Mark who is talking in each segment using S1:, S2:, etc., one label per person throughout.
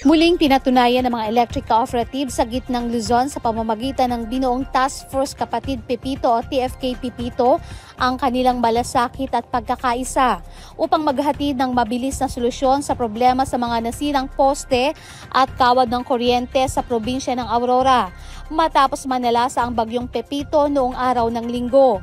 S1: Muling pinatunayan ng mga electric cooperatives sa gitnang Luzon sa pamamagitan ng binuong Task Force Kapatid Pepito o TFK Pepito ang kanilang malasakit at pagkakaisa upang maghatid ng mabilis na solusyon sa problema sa mga nasirang poste at kawad ng kuryente sa probinsya ng Aurora matapos manalasa ang bagyong Pepito noong araw ng Linggo.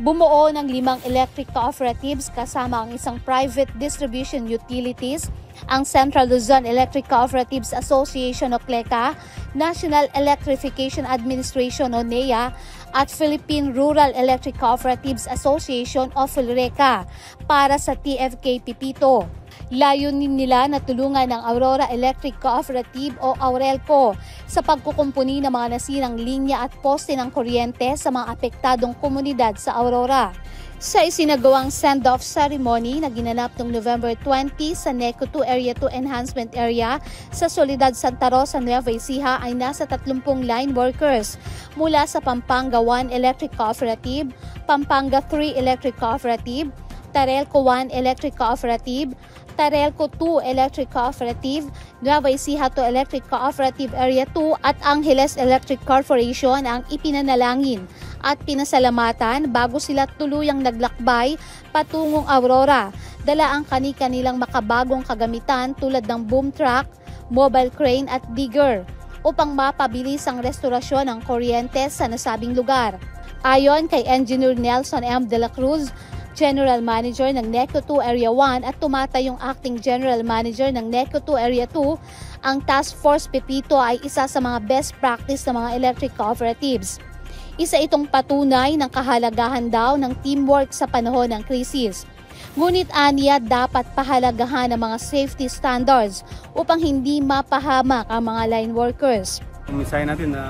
S1: Bumuo ng 5 electric cooperatives kasama ang isang private distribution utilities, ang Central Luzon Electric Cooperatives Association o CLECA, National Electrification Administration o NEA, at Philippine Rural Electric Cooperatives Association o PhilReCa para sa TFK Pepito. Layunin nila na tulungan ang Aurora Electric Cooperative o Aurelco sa pagkukumpuni ng mga nasirang linya at poste ng kuryente sa mga apektadong komunidad sa Aurora. Sa isinagawang send-off ceremony na ginanap noong November 20 sa NECO 2 Area 2 Enhancement Area sa Soledad Santa Rosa, Nueva Ecija ay nasa 30 line workers mula sa Pampanga 1 Electric Cooperative, Pampanga 3 Electric Cooperative, Tarelco 1 Electric Cooperative, Tarelco 2 Electric Cooperative, Nueva Ecija 2 Electric Cooperative Area 2 at Angeles Electric Corporation ang ipinanalangin at pinasalamatan bago sila tuluyang naglakbay patungong Aurora. Dala ang kani-kanilang makabagong kagamitan tulad ng boom truck, mobile crane at digger upang mapabilis ang restorasyon ng kuryente sa nasabing lugar. Ayon kay Engineer Nelson M. De La Cruz, General Manager ng NECO 2 Area 1 at tumatayong Acting General Manager ng NECO 2 Area 2, ang Task Force Pepito ay isa sa mga best practice ng mga electric cooperatives. Isa itong patunay ng kahalagahan daw ng teamwork sa panahon ng krisis. Ngunit aniya dapat pahalagahan ang mga safety standards upang hindi mapahamak ang mga line workers.
S2: Mensahe natin na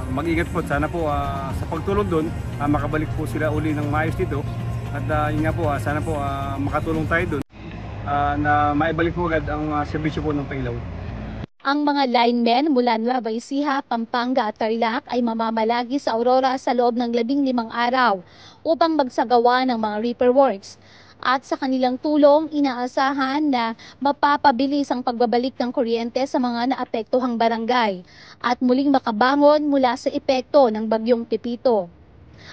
S2: mag-ingat po, sana po sa pagtulong doon makabalik po sila uli ng maayos dito. At yun nga po, sana po makatulong tayo doon na maibalik po agad ang serbisyo po ng pailaw.
S1: Ang mga linemen mula Nueva Ecija, Pampanga at Tarlac ay mamamalagi sa Aurora sa loob ng 15 araw upang magsagawa ng mga repair works. At sa kanilang tulong, inaasahan na mapapabilis ang pagbabalik ng kuryente sa mga naapektuhang barangay at muling makabangon mula sa epekto ng bagyong Pepito.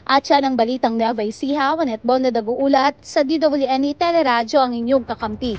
S1: At siya ng Balitang Nueva Ecija, Juanet Bonda nag-uulat sa DWNE Teleradyo ang inyong kakampi.